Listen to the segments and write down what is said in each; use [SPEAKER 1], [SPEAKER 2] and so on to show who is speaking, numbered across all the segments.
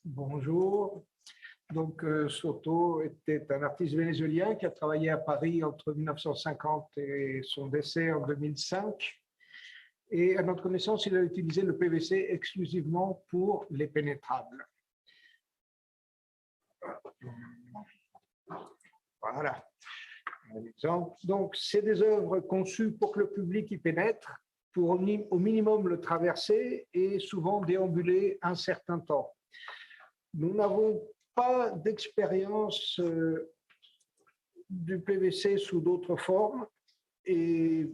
[SPEAKER 1] Bonjour. Donc, Soto était un artiste vénézuélien qui a travaillé à Paris entre 1950 et son décès en 2005. Et à notre connaissance, il a utilisé le PVC exclusivement pour les pénétrables. Voilà. Un exemple. Donc, c'est des œuvres conçues pour que le public y pénètre, pour au minimum le traverser et souvent déambuler un certain temps. Nous n'avons pas d'expérience du PVC sous d'autres formes et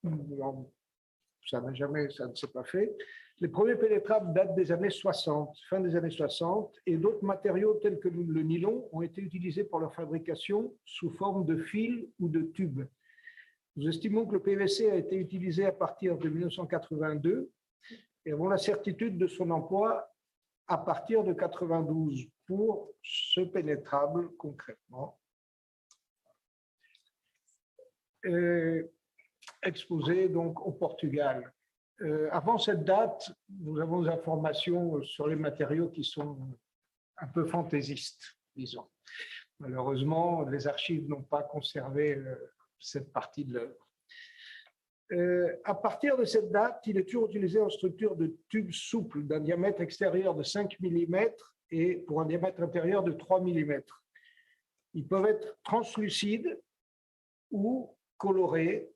[SPEAKER 1] ça ne s'est pas fait. Les premiers pénétrables datent des années 60, fin des années 60, et d'autres matériaux tels que le nylon ont été utilisés pour leur fabrication sous forme de fils ou de tubes. Nous estimons que le PVC a été utilisé à partir de 1982 et avons la certitude de son emploi à partir de 92 pour ce pénétrable concrètement. Exposé donc au Portugal. Avant cette date, nous avons des informations sur les matériaux qui sont un peu fantaisistes, disons. Malheureusement, les archives n'ont pas conservé cette partie de l'œuvre. À partir de cette date, il est toujours utilisé en structure de tubes souples d'un diamètre extérieur de 5 mm et pour un diamètre intérieur de 3 mm. Ils peuvent être translucides ou colorés,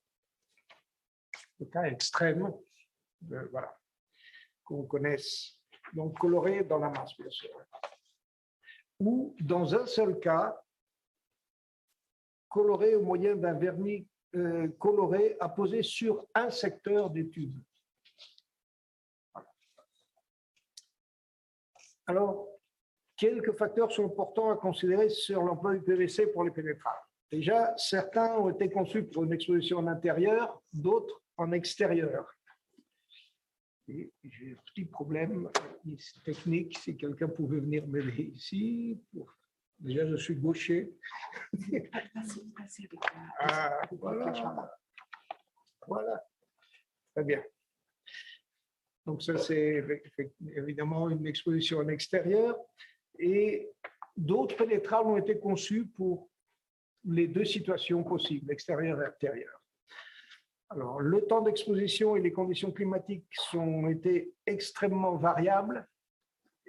[SPEAKER 1] le cas extrême, voilà, qu'on connaisse, donc colorés dans la masse, bien sûr. Ou, dans un seul cas, colorés au moyen d'un vernis coloré apposé sur un secteur des tubes. Voilà. Alors, quelques facteurs sont importants à considérer sur l'emploi du PVC pour les pénétrables. Déjà, certains ont été conçus pour une exposition en intérieur, d'autres en extérieur. Et j'ai un petit problème technique, si quelqu'un pouvait venir m'aider ici. Déjà, je suis gaucher. Ah, voilà. Voilà. Très bien. Donc ça, c'est évidemment une exposition en extérieur. Et d'autres pénétrables ont été conçus pour les deux situations possibles, extérieur et intérieur. Alors, le temps d'exposition et les conditions climatiques ont été extrêmement variables.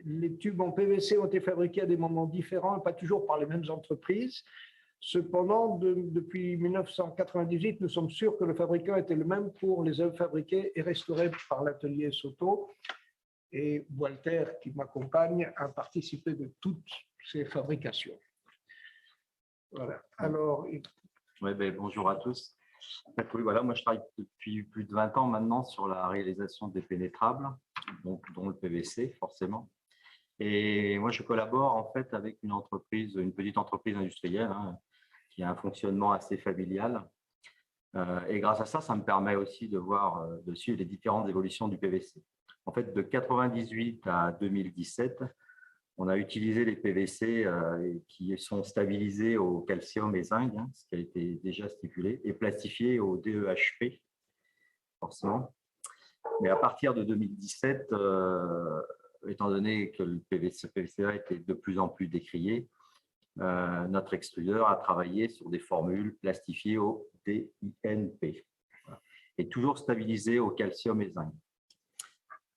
[SPEAKER 1] Les tubes en PVC ont été fabriqués à des moments différents et pas toujours par les mêmes entreprises. Cependant, depuis 1998, nous sommes sûrs que le fabricant était le même pour les œuvres fabriquées et restaurées par l'atelier Soto. Et Walter, qui m'accompagne, a participé de toutes ces fabrications. Voilà. Alors,
[SPEAKER 2] ouais, bonjour à tous. Oui, voilà, moi je travaille depuis plus de 20 ans maintenant sur la réalisation des pénétrables, donc, dont le PVC forcément. Et moi je collabore en fait avec une entreprise, une petite entreprise industrielle qui a un fonctionnement assez familial. Et grâce à ça, ça me permet aussi de voir, de suivre les différentes évolutions du PVC. En fait, de 1998 à 2017, on a utilisé les PVC qui sont stabilisés au calcium et zinc, ce qui a été déjà stipulé, et plastifiés au DEHP, forcément. Mais à partir de 2017, étant donné que le PVC était de plus en plus décrié, notre extrudeur a travaillé sur des formules plastifiées au DINP, et toujours stabilisées au calcium et zinc.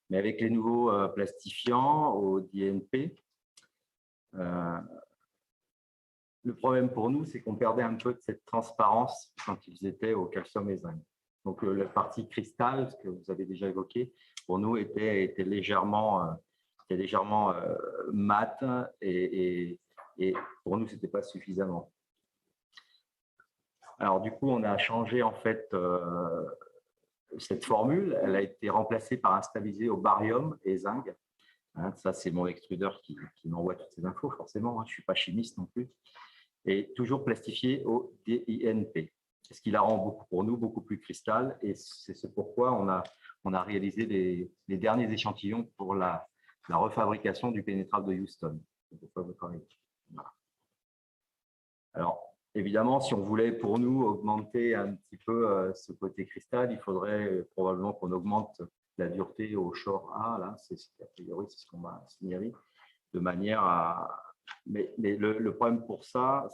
[SPEAKER 2] Mais avec les nouveaux plastifiants au DINP, le problème pour nous, c'est qu'on perdait un peu de cette transparence quand ils étaient au calcium et zinc. Donc, la partie cristal, ce que vous avez déjà évoqué, pour nous était légèrement mat et pour nous, ce n'était pas suffisamment. Alors, du coup, on a changé en fait cette formule. Elle a été remplacée par un stabilisé au barium et zinc. Ça, c'est mon extrudeur qui m'envoie toutes ces infos, forcément. Je ne suis pas chimiste non plus. Et toujours plastifié au DINP. Ce qui la rend pour nous beaucoup plus cristal. Et c'est pourquoi on a réalisé les derniers échantillons pour la refabrication du pénétrable de Houston. C'est pourquoi vous travaillez. Voilà. Alors, évidemment, si on voulait pour nous augmenter un petit peu ce côté cristal, il faudrait probablement qu'on augmente la dureté au short A, là, a priori, c'est ce qu'on m'a signalé. de manière à… Mais le problème pour ça,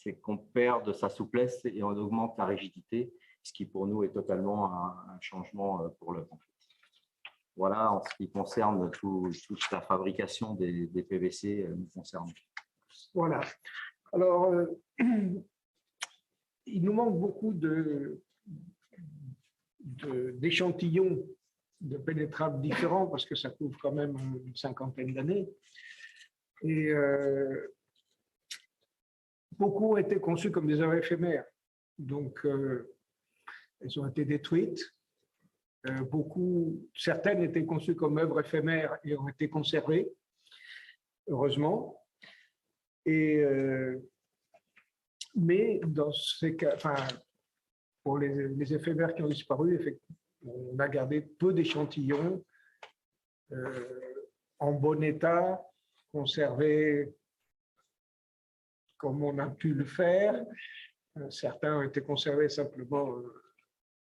[SPEAKER 2] c'est qu'on perd de sa souplesse et on augmente la rigidité, ce qui pour nous est totalement un changement pour l'œuvre. En fait. Voilà en ce qui concerne toute la fabrication des PVC nous concerne.
[SPEAKER 1] Voilà. Alors, il nous manque beaucoup d'échantillons de pénétrables différents parce que ça couvre quand même une cinquantaine d'années. Et beaucoup ont été conçus comme des œuvres éphémères. Donc, elles ont été détruites. Certaines étaient conçues comme œuvres éphémères et ont été conservées, heureusement. Mais dans ces cas, pour les éphémères qui ont disparu, on a gardé peu d'échantillons en bon état, conservés comme on a pu le faire. Certains ont été conservés simplement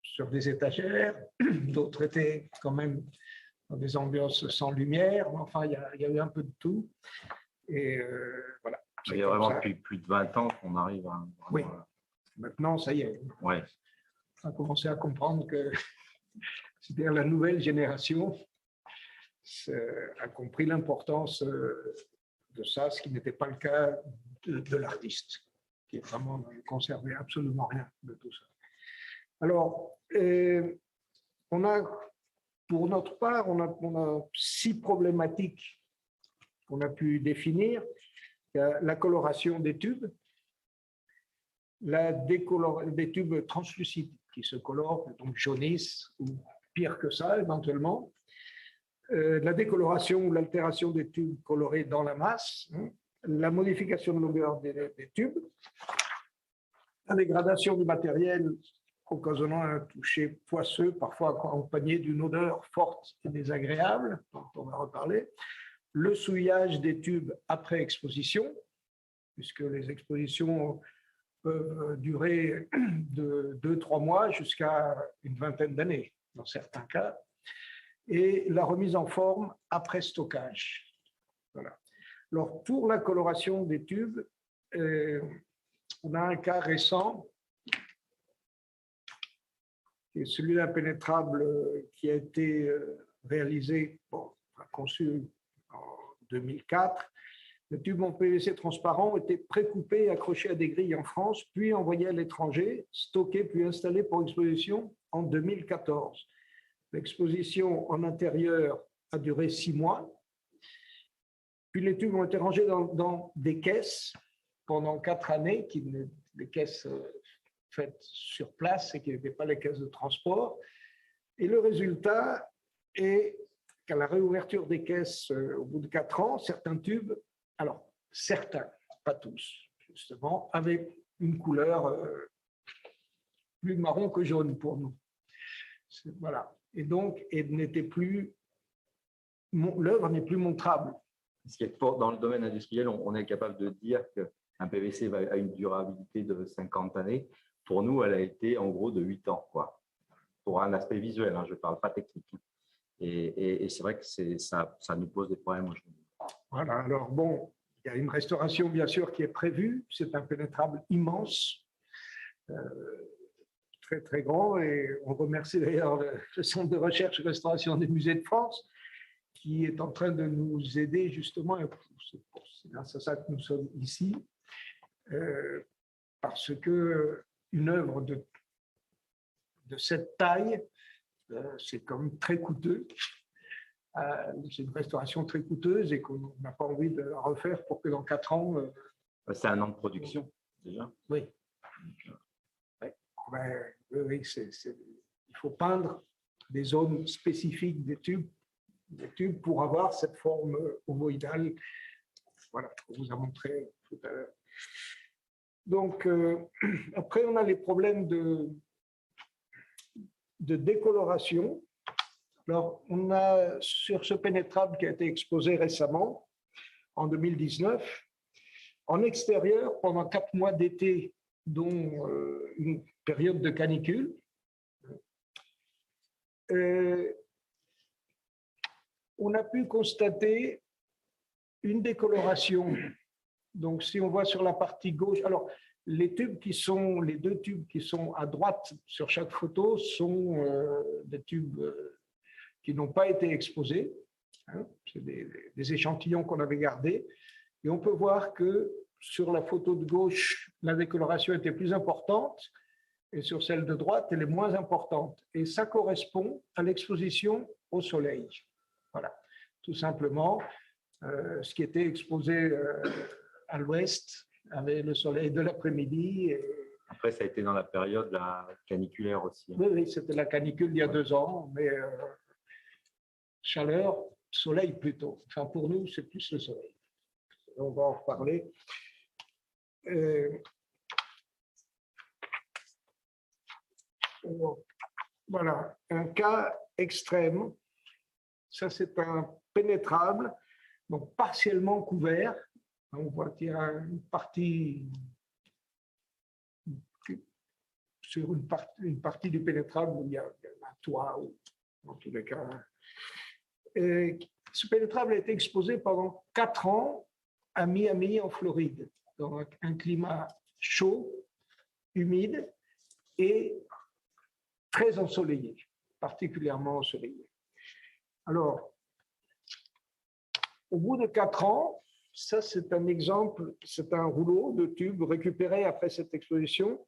[SPEAKER 1] sur des étagères, d'autres étaient quand même dans des ambiances sans lumière. Enfin, il y a eu un peu de tout. Et voilà.
[SPEAKER 2] Il y a vraiment depuis plus de 20 ans qu'on arrive à…
[SPEAKER 1] Oui, maintenant, ça y est.
[SPEAKER 2] Ouais.
[SPEAKER 1] On a commencé à comprendre que c'est-à-dire la nouvelle génération a compris l'importance de ça, ce qui n'était pas le cas de l'artiste, qui est vraiment ne conservait absolument rien de tout ça. Alors, pour notre part, on a 6 problématiques qu'on a pu définir. Il y a la coloration des tubes, des tubes translucides qui se colorent, donc jaunissent, ou pire que ça éventuellement. La décoloration ou l'altération des tubes colorés dans la masse, la modification de longueur des tubes, la dégradation du matériel occasionnant un toucher poisseux, parfois accompagné d'une odeur forte et désagréable, dont on va reparler, le souillage des tubes après exposition, puisque les expositions peuvent durer de 2-3 mois jusqu'à une vingtaine d'années, dans certains cas, et la remise en forme après stockage. Voilà. Alors, pour la coloration des tubes, on a un cas récent, qui est celui d'impénétrable qui a été réalisé, conçu en 2004. Les tubes en PVC transparent étaient précoupés et accrochés à des grilles en France, puis envoyés à l'étranger, stockés puis installés pour exposition en 2014. L'exposition en intérieur a duré 6 mois. Puis les tubes ont été rangés dans des caisses pendant 4 années, des caisses faites sur place et qui n'étaient pas les caisses de transport. Et le résultat est qu'à la réouverture des caisses au bout de 4 ans, certains tubes, alors certains, pas tous, justement, avaient une couleur plus marron que jaune pour nous. Voilà. Et donc, l'œuvre n'est plus montrable.
[SPEAKER 2] Dans le domaine industriel, on est capable de dire qu'un PVC a une durabilité de 50 années. Pour nous, elle a été en gros de 8 ans, quoi. Pour un aspect visuel, je ne parle pas technique. Et c'est vrai que ça nous pose des problèmes aujourd'hui.
[SPEAKER 1] Voilà, alors bon, il y a une restauration bien sûr qui est prévue. C'est un pénétrable immense, très très grand. Et on remercie d'ailleurs le Centre de recherche et restauration des musées de France qui est en train de nous aider justement. C'est grâce à ça que nous sommes ici. Parce que une œuvre de cette taille, c'est quand même très coûteux. C'est une restauration très coûteuse et qu'on n'a pas envie de la refaire pour que dans 4 ans…
[SPEAKER 2] C'est un an de production, déjà.
[SPEAKER 1] Oui. Oui, il faut peindre des zones spécifiques des tubes pour avoir cette forme ovoïdale. Voilà, on vous a montré tout à l'heure. Donc, après, on a les problèmes de décoloration. Alors, on a sur ce pénétrable qui a été exposé récemment, en 2019, en extérieur, pendant 4 mois d'été, dont une période de canicule, on a pu constater une décoloration. Donc, si on voit sur la partie gauche, alors les deux tubes qui sont à droite sur chaque photo sont des tubes qui n'ont pas été exposés. Hein, c'est des échantillons qu'on avait gardés. Et on peut voir que sur la photo de gauche, la décoloration était plus importante et sur celle de droite, elle est moins importante. Et ça correspond à l'exposition au soleil. Voilà, tout simplement, ce qui était exposé à l'ouest avec le soleil de l'après-midi.
[SPEAKER 2] Après, ça a été dans la période caniculaire aussi.
[SPEAKER 1] Oui, oui, c'était la canicule il y a 2 ans, mais chaleur, soleil plutôt. Enfin, pour nous, c'est plus le soleil. On va en reparler. Voilà, un cas extrême. Ça, c'est un pénétrable, donc partiellement couvert. On voit qu'il y a une partie sur une partie du pénétrable où il y a un toit, ou dans tous les cas. Et ce pénétrable a été exposé pendant 4 ans à Miami, en Floride, dans un climat chaud, humide et très ensoleillé, particulièrement ensoleillé. Alors, au bout de 4 ans, ça c'est un exemple, c'est un rouleau de tube récupéré après cette exposition.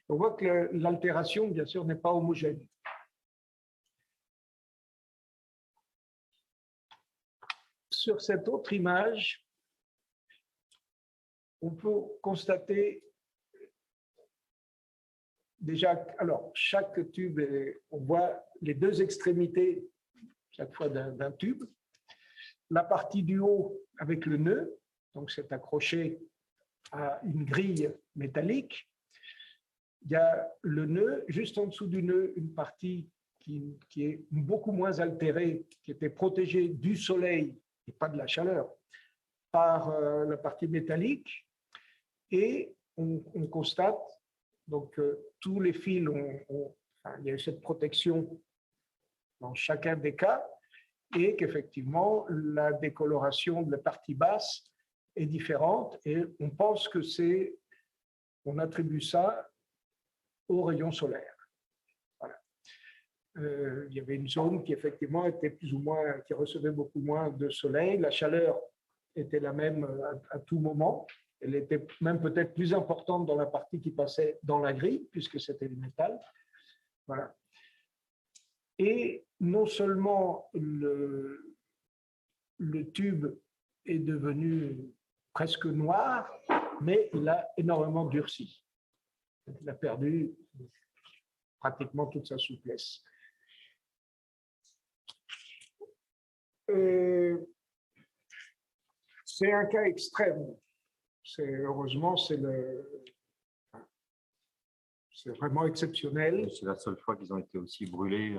[SPEAKER 1] On voit que l'altération, bien sûr, n'est pas homogène. Sur cette autre image, on peut constater déjà, alors chaque tube, on voit les 2 extrémités chaque fois d'un tube. La partie du haut avec le nœud, donc c'est accroché à une grille métallique. Il y a le nœud, juste en dessous du nœud, une partie qui est beaucoup moins altérée, qui était protégée du soleil et pas de la chaleur par la partie métallique. Et on constate donc tous les fils, il y a eu cette protection dans chacun des cas, et qu'effectivement, la décoloration de la partie basse est différente, et on pense que on attribue ça aux rayons solaires. Voilà. Il y avait une zone qui effectivement était plus ou moins, qui recevait beaucoup moins de soleil, la chaleur était la même à tout moment, elle était même peut-être plus importante dans la partie qui passait dans la grille, puisque c'était du métal. Voilà. Et non seulement le tube est devenu presque noir, mais il a énormément durci. Il a perdu pratiquement toute sa souplesse. C'est un cas extrême. Heureusement, c'est vraiment exceptionnel.
[SPEAKER 2] C'est la seule fois qu'ils ont été aussi brûlés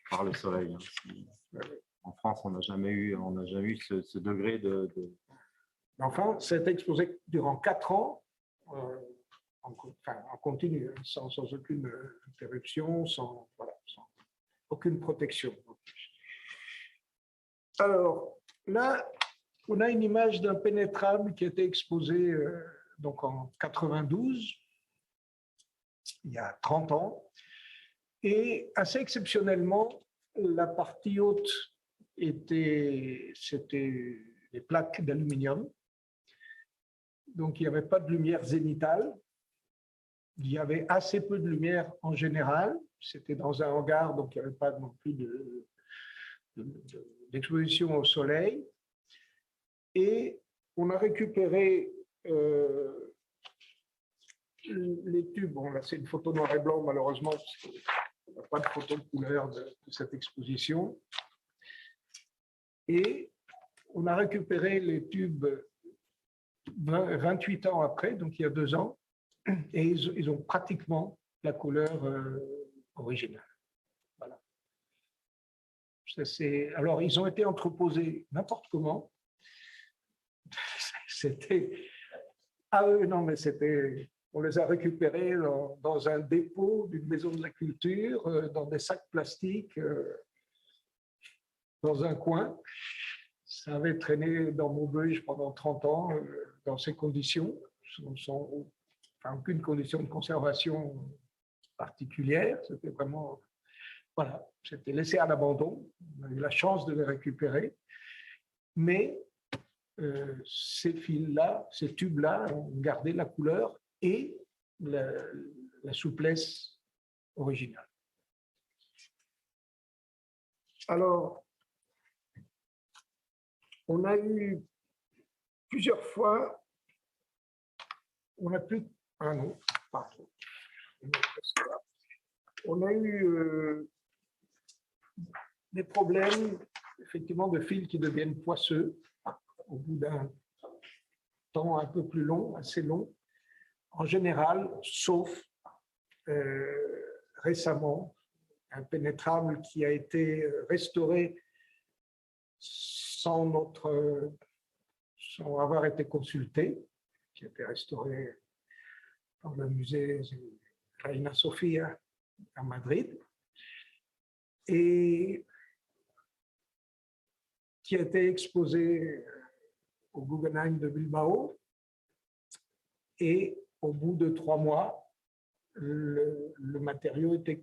[SPEAKER 2] par le soleil. En France, on n'a jamais eu ce degré de...
[SPEAKER 1] Enfin, c'est exposé durant 4 ans, en continu, sans aucune interruption, sans aucune protection. Alors, là, on a une image d'un pénétrable qui a été exposé donc en 92, il y a 30 ans, et assez exceptionnellement, la partie haute c'était des plaques d'aluminium, donc il n'y avait pas de lumière zénitale, il y avait assez peu de lumière en général, c'était dans un hangar, donc il n'y avait pas non plus d'exposition au soleil, et on a récupéré les tubes. Bon, là, c'est une photo noir et blanc, malheureusement, parce qu'il n'y a pas de photo de couleur de cette exposition. Et on a récupéré les tubes 28 ans après, donc il y a 2 ans, et ils ont pratiquement la couleur originale. Voilà. Alors, ils ont été entreposés n'importe comment. On les a récupérés dans un dépôt d'une maison de la culture, dans des sacs plastiques, dans un coin. ça avait traîné dans mon beuge pendant 30 ans dans ces conditions, sans enfin, aucune condition de conservation particulière. C'était vraiment, voilà, c'était laissé à l'abandon. On a eu la chance de les récupérer. Mais ces fils-là, ces tubes-là ont gardé la couleur et la souplesse originale. Alors, on a eu plusieurs fois, on a plus, ah non, pardon. On a eu des problèmes, effectivement, de fils qui deviennent poisseux au bout d'un temps un peu plus long, assez long, en général, sauf récemment, un pénétrable qui a été restauré sans avoir été consulté, qui a été restauré par le musée Reina Sofia à Madrid, et qui a été exposé au Guggenheim de Bilbao. Et au bout de 3 mois, le matériau était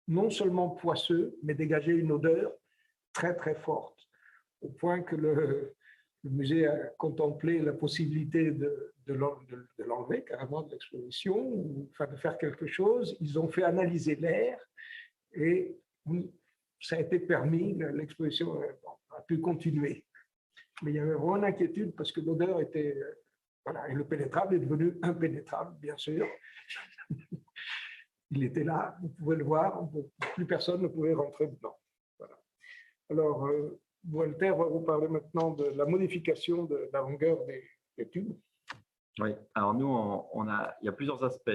[SPEAKER 1] non seulement poisseux, mais dégageait une odeur très, très forte, au point que le musée a contemplé la possibilité de l'enlever carrément de l'exposition, ou enfin, de faire quelque chose. Ils ont fait analyser l'air et ça a été permis, l'exposition a pu continuer. Mais il y avait vraiment une inquiétude parce que l'odeur était... Voilà, et le pénétrable est devenu impénétrable, bien sûr. Il était là, vous pouvez le voir, plus personne ne pouvait rentrer dedans. Voilà. Alors, Walter va vous parler maintenant de la modification de la longueur des tubes.
[SPEAKER 2] Oui, alors nous, il y a plusieurs aspects.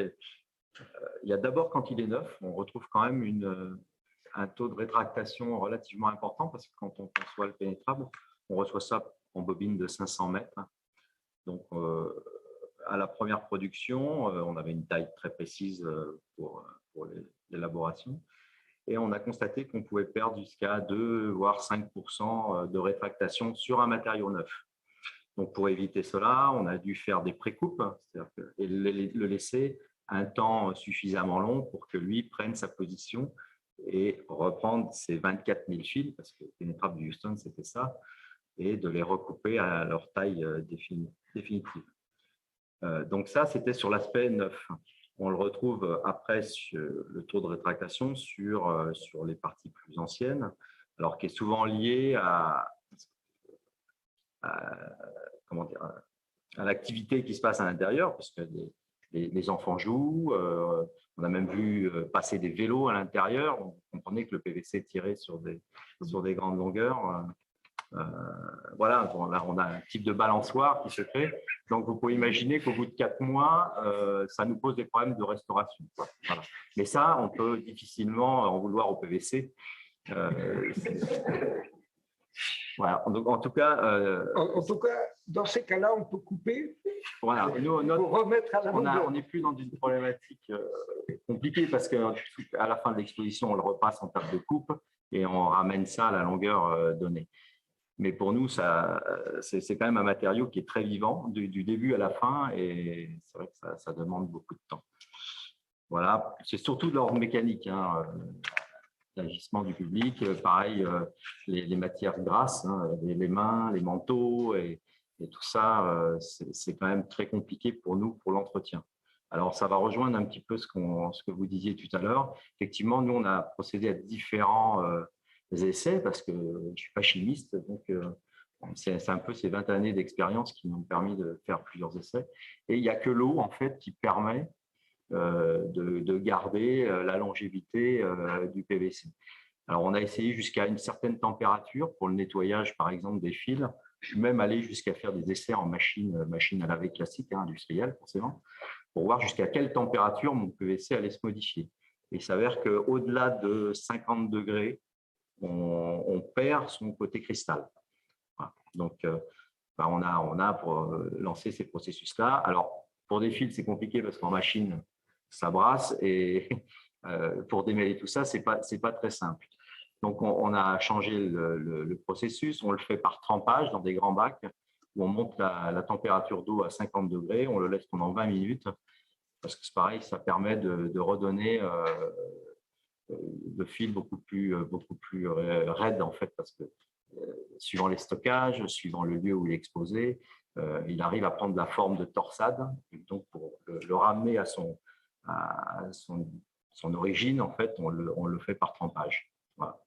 [SPEAKER 2] Il y a d'abord, quand il est neuf, on retrouve quand même un taux de rétractation relativement important parce que quand on conçoit le pénétrable, on reçoit ça en bobine de 500 mètres. Donc, à la première production, on avait une taille très précise pour l'élaboration. Et on a constaté qu'on pouvait perdre jusqu'à 2 voire 5% de rétractation sur un matériau neuf. Donc, pour éviter cela, on a dû faire des précoupes, et le laisser un temps suffisamment long pour que lui prenne sa position et reprendre ses 24 000 fils, parce que le pénétrable du Houston, c'était ça, et de les recouper à leur taille définitive. Donc ça, c'était sur l'aspect neuf. On le retrouve après sur le taux de rétractation sur les parties plus anciennes, alors qui est souvent lié à l'activité qui se passe à l'intérieur, parce que les enfants jouent, on a même vu passer des vélos à l'intérieur, on comprenait que le PVC tirait sur des grandes longueurs. Voilà, on a un type de balançoire qui se crée. Donc, vous pouvez imaginer qu'au bout de 4 mois, ça nous pose des problèmes de restauration. Voilà. Mais ça, on peut difficilement en vouloir au PVC. Voilà. Donc, en tout cas,
[SPEAKER 1] dans ces cas-là, on peut couper.
[SPEAKER 2] Voilà. Nous,
[SPEAKER 1] pour remettre à la longueur.
[SPEAKER 2] On n'est plus dans une problématique compliquée parce qu'à la fin de l'exposition, on le repasse en table de coupe et on ramène ça à la longueur donnée. Mais pour nous, c'est quand même un matériau qui est très vivant du début à la fin et c'est vrai que ça demande beaucoup de temps. Voilà, c'est surtout de l'ordre mécanique, hein, l'agissement du public. Pareil, les matières grasses, hein, les mains, les manteaux et tout ça, c'est quand même très compliqué pour nous pour l'entretien. Alors, ça va rejoindre un petit peu ce que vous disiez tout à l'heure. Effectivement, nous, on a procédé à différents essais parce que je ne suis pas chimiste, donc c'est un peu ces 20 années d'expérience qui m'ont permis de faire plusieurs essais. Et il n'y a que l'eau, en fait, qui permet de garder la longévité du PVC. Alors, on a essayé jusqu'à une certaine température pour le nettoyage, par exemple, des fils. Je suis même allé jusqu'à faire des essais en machine à laver classique, hein, industrielle, forcément, pour voir jusqu'à quelle température mon PVC allait se modifier. Et il s'avère qu'au-delà de 50 degrés, on perd son côté cristal. Voilà. Donc, on a lancé ces processus-là. Alors, pour des fils, c'est compliqué parce qu'en machine, ça brasse et pour démêler tout ça, c'est pas très simple. Donc, on a changé le processus. On le fait par trempage dans des grands bacs où on monte la température d'eau à 50 degrés. On le laisse pendant 20 minutes parce que c'est pareil, ça permet de redonner le fil beaucoup plus raide en fait parce que suivant les stockages, suivant le lieu où il est exposé, il arrive à prendre la forme de torsade. Et donc, pour le ramener à son origine, en fait, on le fait par trempage. Voilà.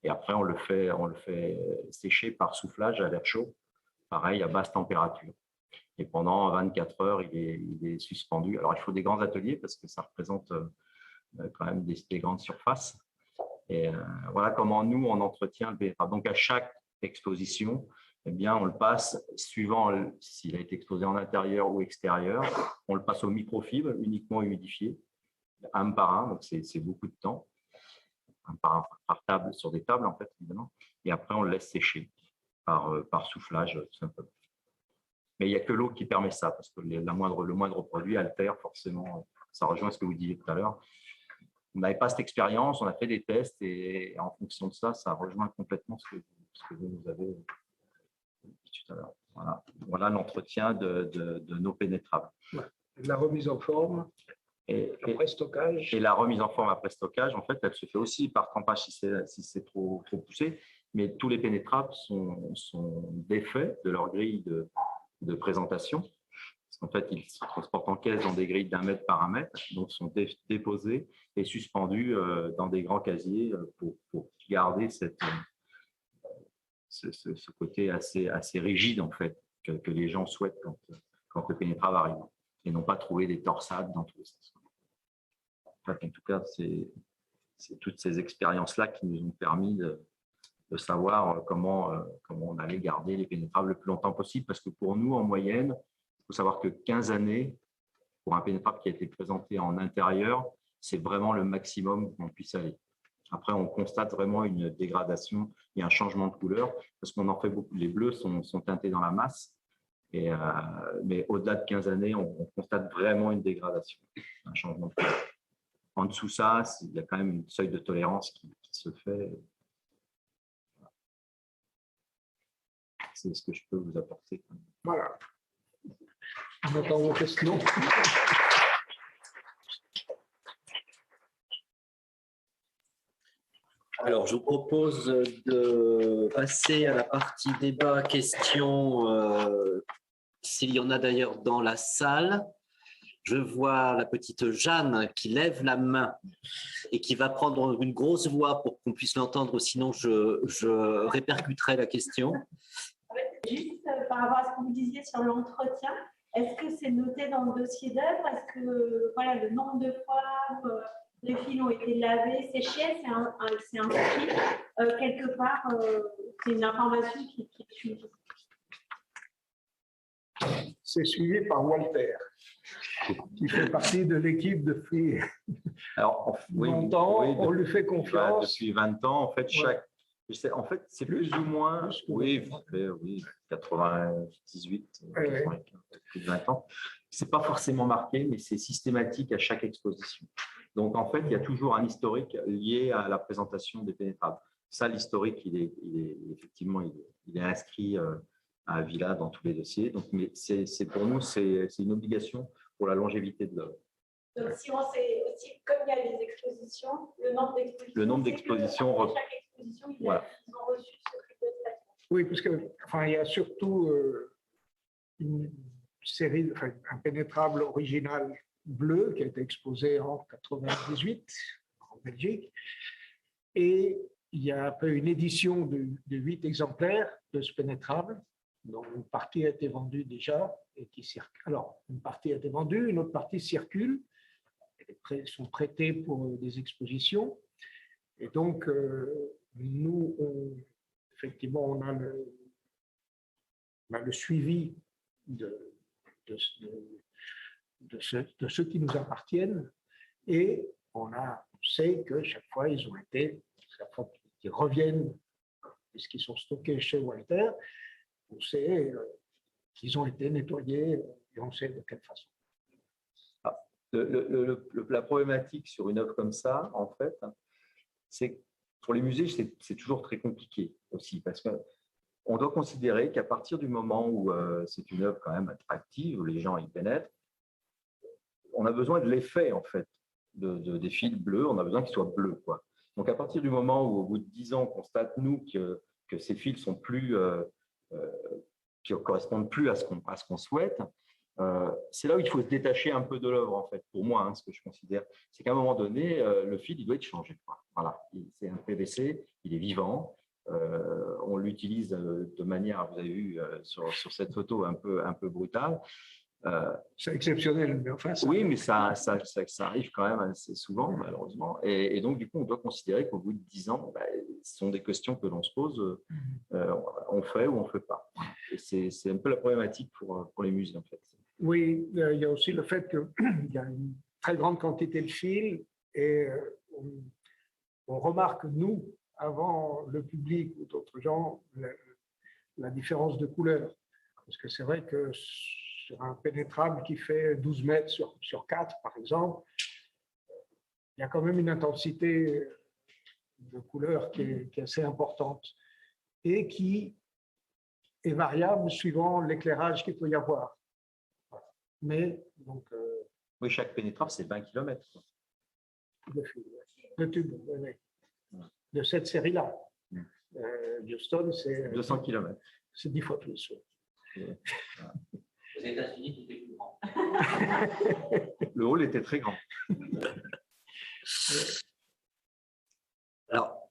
[SPEAKER 2] Et après, on le fait sécher par soufflage à l'air chaud, pareil, à basse température. Et pendant 24 heures, il est suspendu. Alors, il faut des grands ateliers parce que ça représente quand même des grandes surfaces. Et voilà comment nous, on entretient le pénétrable. Donc, à chaque exposition, eh bien, on le passe, suivant s'il a été exposé en intérieur ou extérieur, on le passe au microfibre, uniquement humidifié, un par un, donc c'est beaucoup de temps, un par table, sur des tables, en fait, évidemment. Et après, on le laisse sécher par soufflage, tout simplement. Mais il n'y a que l'eau qui permet ça, parce que le moindre produit altère forcément. Ça rejoint ce que vous disiez tout à l'heure. On n'avait pas cette expérience, on a fait des tests et en fonction de ça, ça rejoint complètement ce que vous nous avez dit tout à l'heure. Voilà l'entretien de nos pénétrables.
[SPEAKER 1] La remise en forme, après stockage.
[SPEAKER 2] Et la remise en forme après stockage, en fait, elle se fait aussi par trempage si c'est trop poussé, mais tous les pénétrables sont défaits de leur grille de présentation. En fait, ils se transportent en caisse dans des grilles d'1 mètre par 1 mètre, donc sont déposés et suspendus dans des grands casiers pour garder ce côté assez rigide en fait que les gens souhaitent quand le pénétrable arrive, et non pas trouver des torsades dans tous les sens. En tout cas, c'est toutes ces expériences-là qui nous ont permis de savoir comment on allait garder les pénétrables le plus longtemps possible, parce que pour nous, en moyenne, il faut savoir que 15 années, pour un pénétrable qui a été présenté en intérieur, c'est vraiment le maximum qu'on puisse aller. Après, on constate vraiment une dégradation et un changement de couleur, parce qu'on en fait beaucoup. Les bleus sont teintés dans la masse, mais au-delà de 15 années, on constate vraiment une dégradation, un changement de couleur. En dessous de ça, il y a quand même une seuil de tolérance qui se fait. C'est ce que je peux vous apporter.
[SPEAKER 1] Voilà. On attend vos questions.
[SPEAKER 3] Alors, je vous propose de passer à la partie débat, questions, s'il y en a d'ailleurs dans la salle. Je vois la petite Jeanne qui lève la main et qui va prendre une grosse voix pour qu'on puisse l'entendre, sinon je répercuterai la question.
[SPEAKER 4] Juste par rapport à ce que vous disiez sur l'entretien, est-ce que c'est noté dans le dossier d'œuvre? Est-ce que voilà, le nombre de fois où les fils ont été lavés, séchés, c'est inscrit quelque part, c'est une information qui est suivie?
[SPEAKER 1] C'est suivi par Walter, qui fait partie de l'équipe depuis longtemps. On lui fait confiance.
[SPEAKER 2] Depuis 20 ans, en fait, en fait, c'est plus ou moins, oui, 98, 95, plus de 20 ans. Ce n'est pas forcément marqué, mais c'est systématique à chaque exposition. Donc, en fait, il y a toujours un historique lié à la présentation des pénétrables. Ça, l'historique, il est effectivement, il est inscrit à Villa dans tous les dossiers. Donc, mais pour nous, c'est une obligation pour la longévité de l'œuvre.
[SPEAKER 4] Donc, si on sait aussi, comme il y a les expositions, le nombre d'expositions.
[SPEAKER 2] Le nombre d'expositions.
[SPEAKER 4] Chaque exposition,
[SPEAKER 2] voilà.
[SPEAKER 4] Ils ont reçu ce type de statut.
[SPEAKER 1] Oui, parce que, enfin, il y a surtout une série, un pénétrable original bleu qui a été exposé en 98 en Belgique. Et il y a un peu une édition de 8 exemplaires de ce pénétrable, dont une partie a été vendue déjà et qui circule. Alors, une partie a été vendue, une autre partie circule, sont prêtés pour des expositions. Et donc, nous, effectivement, on a le suivi de ceux qui nous appartiennent, et on sait que chaque fois, chaque fois qu'ils reviennent, puisqu'ils sont stockés chez Walter, on sait qu'ils ont été nettoyés et on sait de quelle façon.
[SPEAKER 2] La problématique sur une œuvre comme ça, en fait, c'est pour les musées, c'est toujours très compliqué aussi, parce qu'on doit considérer qu'à partir du moment où c'est une œuvre quand même attractive, où les gens y pénètrent, on a besoin de l'effet, en fait, des fils bleus, on a besoin qu'ils soient bleus, quoi. Donc, à partir du moment où, au bout de 10 ans, on constate, nous, que ces fils sont plus, qui ne correspondent plus à ce qu'on souhaite, c'est là où il faut se détacher un peu de l'œuvre, en fait, pour moi, ce que je considère. C'est qu'à un moment donné, le fil, il doit être changé, quoi. Voilà, c'est un PVC, il est vivant. On l'utilise de manière, vous avez vu sur cette photo, un peu brutale.
[SPEAKER 1] C'est exceptionnel, mais enfin…
[SPEAKER 2] Oui, mais ça arrive quand même assez souvent, malheureusement. Et donc, du coup, on doit considérer qu'au bout de 10 ans, ce sont des questions que l'on se pose, on fait ou on ne fait pas. Et c'est un peu la problématique pour les musées, en fait.
[SPEAKER 1] Oui, il y a aussi le fait qu'il y a une très grande quantité de fils et on remarque, nous, avant le public ou d'autres gens, la différence de couleur. Parce que c'est vrai que sur un pénétrable qui fait 12 mètres sur 4, par exemple, il y a quand même une intensité de couleur qui est assez importante et qui est variable suivant l'éclairage qu'il peut y avoir. Mais donc…
[SPEAKER 2] oui, chaque pénétrable, c'est 20 km.
[SPEAKER 1] de tubes, de cette série-là. Houston, c'est
[SPEAKER 2] 200 km.
[SPEAKER 1] C'est 10 fois plus.
[SPEAKER 2] Ouais.
[SPEAKER 3] Aux États-Unis, c'était plus grand.
[SPEAKER 2] Le hall était très grand.
[SPEAKER 3] Alors,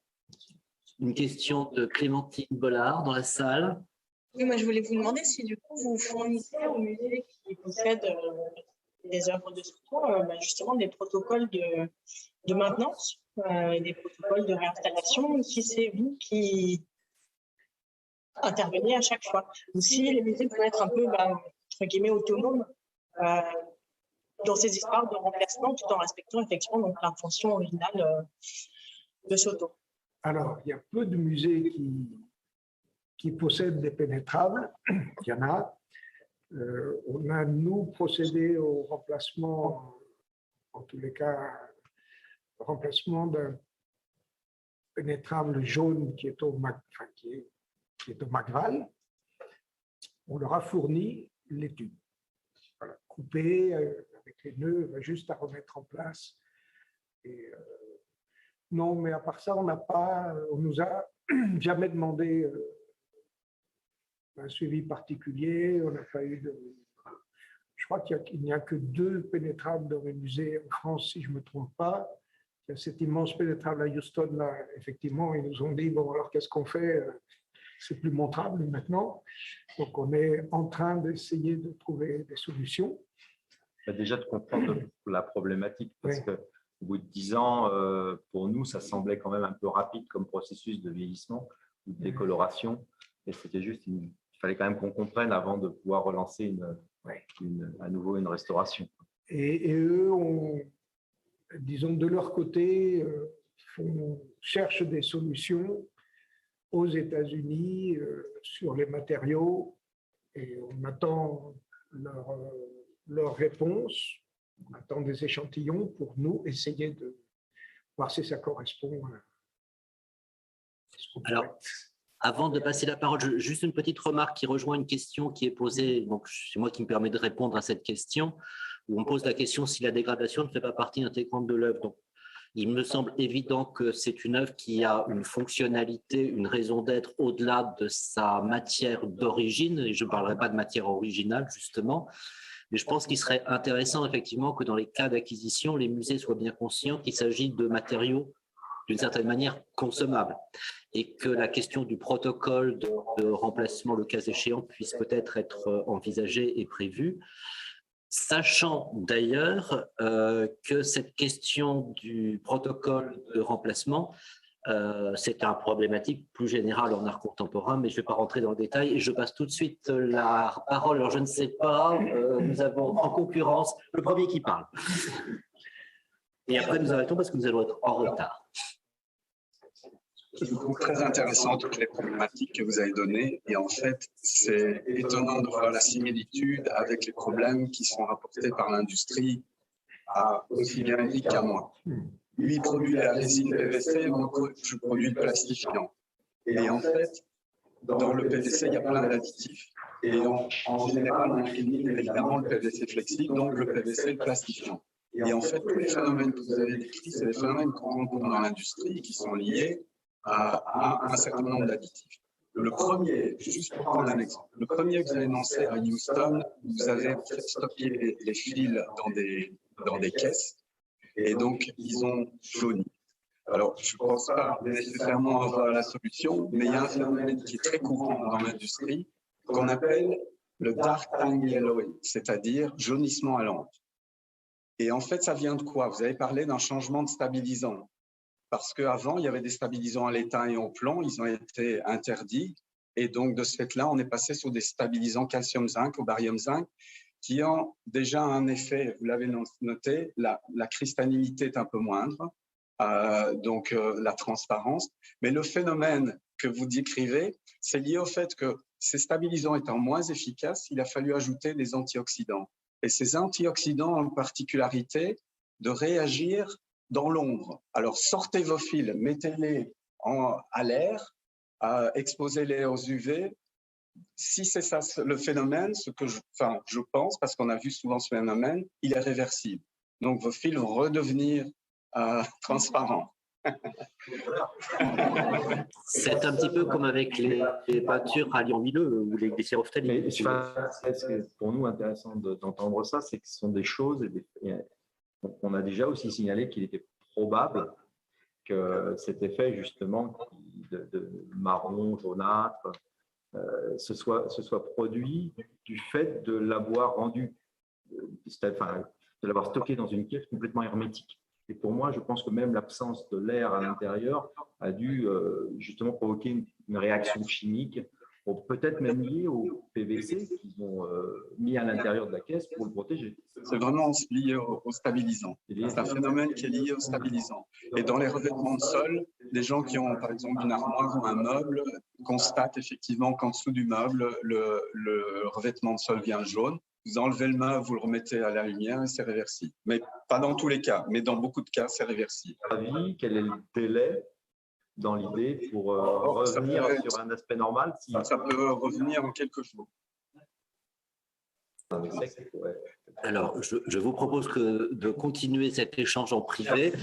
[SPEAKER 3] une question de Clémentine Bollard dans la salle.
[SPEAKER 5] Oui, moi je voulais vous demander si du coup vous fournissez aux musées qui possèdent des œuvres de ce genre, justement des protocoles de maintenance, des protocoles de réinstallation, si c'est vous qui intervenez à chaque fois, ou si les musées peuvent être un peu, entre guillemets, autonomes dans ces histoires de remplacement, tout en respectant effectivement donc, l'intention originale de Soto.
[SPEAKER 1] Alors, il y a peu de musées qui possèdent des pénétrables. Il y en a. On a, nous, procédé au remplacement, en tous les cas, remplacement d'un pénétrable jaune qui est au Magval. On leur a fourni les tubes. Voilà, coupés, avec les nœuds, juste à remettre en place. Et, non, mais à part ça, on nous a jamais demandé un suivi particulier. On n'a pas eu de… Je crois qu'il n'y a que 2 pénétrables dans les musées en France, si je ne me trompe pas. Il y a cet immense pénétrable à Houston, là, effectivement, ils nous ont dit, bon, alors qu'est-ce qu'on fait? C'est plus montrable maintenant. Donc, on est en train d'essayer de trouver des solutions.
[SPEAKER 2] Déjà de comprendre la problématique, parce
[SPEAKER 1] Oui.
[SPEAKER 2] qu'au bout de 10 ans, pour nous, ça semblait quand même un peu rapide comme processus de vieillissement ou de décoloration. Et c'était juste, il fallait quand même qu'on comprenne avant de pouvoir relancer à nouveau une restauration.
[SPEAKER 1] Et eux, disons, de leur côté, cherchent des solutions aux États-Unis sur les matériaux et on attend leur réponse, on attend des échantillons pour nous essayer de voir si ça correspond à ce qu'on
[SPEAKER 3] Alors,
[SPEAKER 1] souhaite.
[SPEAKER 3] Avant de passer la parole, juste une petite remarque qui rejoint une question qui est posée, donc c'est moi qui me permet de répondre à cette question, où on pose la question si la dégradation ne fait pas partie intégrante de l'œuvre. Donc, il me semble évident que c'est une œuvre qui a une fonctionnalité, une raison d'être au-delà de sa matière d'origine, et je ne parlerai pas de matière originale justement, mais je pense qu'il serait intéressant effectivement que dans les cas d'acquisition, les musées soient bien conscients qu'il s'agit de matériaux d'une certaine manière consommables et que la question du protocole de remplacement, le cas échéant, puisse peut-être être envisagée et prévue. Sachant d'ailleurs que cette question du protocole de remplacement, c'est un problématique plus générale en art contemporain, mais je ne vais pas rentrer dans le détail. Et je passe tout de suite la parole. Alors, je ne sais pas, nous avons en concurrence le premier qui parle. Et après, nous arrêtons parce que nous allons être en retard.
[SPEAKER 6] Je trouve très intéressant toutes les problématiques que vous avez données. Et en fait, c'est étonnant de voir la similitude avec les problèmes qui sont rapportés par l'industrie à aussi bien Eric qu'à moi. lui il produit la résine PVC, moi je produis le plastifiant. Et en fait, dans le PVC, il y a plein d'additifs. Et en général, on utilise évidemment le PVC flexible, donc le PVC plastifiant. Et en fait, tous les phénomènes que vous avez décrits, c'est des phénomènes qu'on rencontre dans l'industrie qui sont liés à un certain nombre d'additifs. Le premier, juste pour prendre un exemple, le premier que vous avez lancé à Houston, vous avez en fait stocké les fils dans des caisses et donc ils ont jauni. Alors, je ne pense pas nécessairement avoir la solution, mais il y a un phénomène qui est très courant dans l'industrie qu'on appelle le dark time yellowing, c'est-à-dire jaunissement à l'encre. Et en fait, ça vient de quoi? Vous avez parlé d'un changement de stabilisant. Parce qu'avant, il y avait des stabilisants à l'étain et au plomb, ils ont été interdits. Et donc, de ce fait-là, on est passé sur des stabilisants calcium-zinc ou barium-zinc qui ont déjà un effet, vous l'avez noté, la cristallinité est un peu moindre, donc la transparence. Mais le phénomène que vous décrivez, c'est lié au fait que ces stabilisants étant moins efficaces, il a fallu ajouter des antioxydants. Et ces antioxydants ont la particularité de réagir dans l'ombre. Alors, sortez vos fils, mettez-les à l'air, exposez-les aux UV. Si c'est ça le phénomène, ce que je pense, parce qu'on a vu souvent ce phénomène, il est réversible. Donc, vos fils vont redevenir transparents.
[SPEAKER 3] C'est un petit peu comme avec les peintures à liant huileux ou les glycérophtalines.
[SPEAKER 2] C'est pour nous intéressant d'entendre ça, c'est que ce sont des choses, on a déjà aussi signalé qu'il était probable que cet effet justement de marron, jaunâtre, se soit produit du fait de l'avoir rendu, enfin, de l'avoir stocké dans une caisse complètement hermétique. Et pour moi, je pense que même l'absence de l'air à l'intérieur a dû justement provoquer une réaction chimique, peut-être même liée au PVC qu'ils ont mis à l'intérieur de la caisse pour le protéger.
[SPEAKER 6] C'est vraiment lié au stabilisant. C'est un phénomène qui est lié au stabilisant. Et dans les revêtements de sol, les gens qui ont par exemple une armoire ou un meuble constatent effectivement qu'en dessous du meuble, le revêtement de sol vient jaune. Vous enlevez le meuble, vous le remettez à la lumière et c'est réversible. Mais pas dans tous les cas, mais dans beaucoup de cas, c'est réversible.
[SPEAKER 2] Quel est le délai dans l'idée pour revenir sur un aspect normal?
[SPEAKER 6] Ça peut revenir en quelques jours.
[SPEAKER 3] Alors, je vous propose de continuer cet échange en privé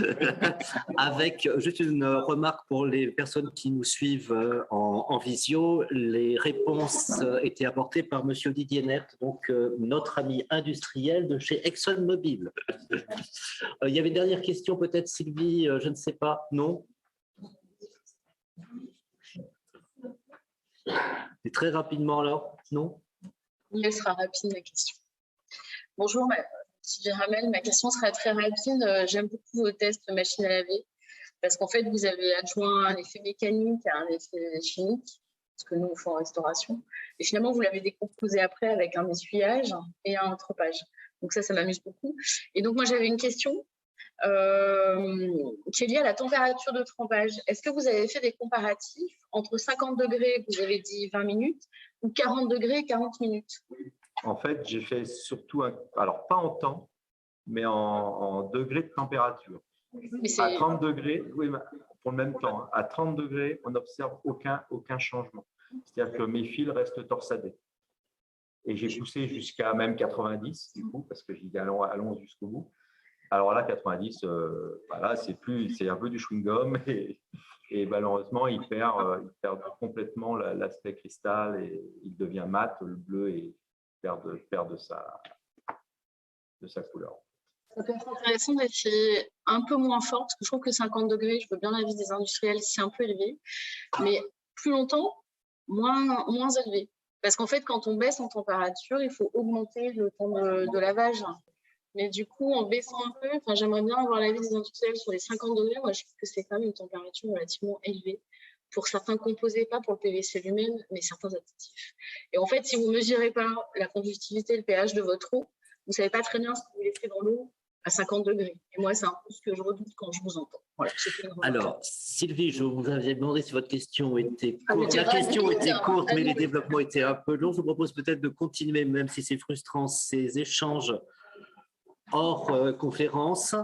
[SPEAKER 3] avec juste une remarque pour les personnes qui nous suivent en visio. Les réponses étaient apportées par Monsieur Didier Nert, donc notre ami industriel de chez ExxonMobil. Il y avait une dernière question peut-être, Sylvie, je ne sais pas, non? Et très rapidement alors, non?
[SPEAKER 5] Elle sera rapide, la question. Bonjour, Sylvie Ramel. Ma question sera très rapide. J'aime beaucoup vos tests machine à laver parce qu'en fait, vous avez adjoint un effet mécanique à un effet chimique, ce que nous, on fait en restauration. Et finalement, vous l'avez décomposé après avec un essuyage et un trempage. Donc ça m'amuse beaucoup. Et donc, moi, j'avais une question qui est liée à la température de trempage. Est-ce que vous avez fait des comparatifs entre 50 degrés, vous avez dit 20 minutes, ou 40 degrés, 40 minutes?
[SPEAKER 2] En fait, j'ai fait surtout, alors pas en temps, mais en degrés de température. À 30 degrés, oui, pour le même temps, hein, à 30 degrés, on n'observe aucun changement. C'est-à-dire que mes fils restent torsadés. Et j'ai poussé jusqu'à même 90, du coup, parce que j'ai dit allons jusqu'au bout. Alors là, 90, voilà, c'est un peu du chewing-gum et malheureusement, il perd complètement l'aspect cristal et il devient mat, le bleu, et perd de sa couleur.
[SPEAKER 5] Ça peut être intéressant d'être un peu moins fort, parce que je trouve que 50 degrés, je veux bien l'avis des industriels, c'est un peu élevé, mais plus longtemps, moins élevé. Parce qu'en fait, quand on baisse en température, il faut augmenter le temps de lavage. Mais du coup, en baissant un peu, j'aimerais bien avoir l'avis des industriels sur les 50 degrés. Moi, je trouve que c'est quand même une température relativement élevée pour certains composés, pas pour le PVC lui-même, mais certains additifs. Et en fait, si vous ne mesurez pas la conductivité, le pH de votre eau, vous ne savez pas très bien ce que vous laissez dans l'eau à 50 degrés. Et moi, c'est un peu ce que je redoute quand je vous entends. Voilà,
[SPEAKER 3] alors, Sylvie, je vous avais demandé si votre question était courte. La question était courte, mais les développements étaient un peu longs. Je vous propose peut-être de continuer, même si c'est frustrant, ces échanges hors conférence.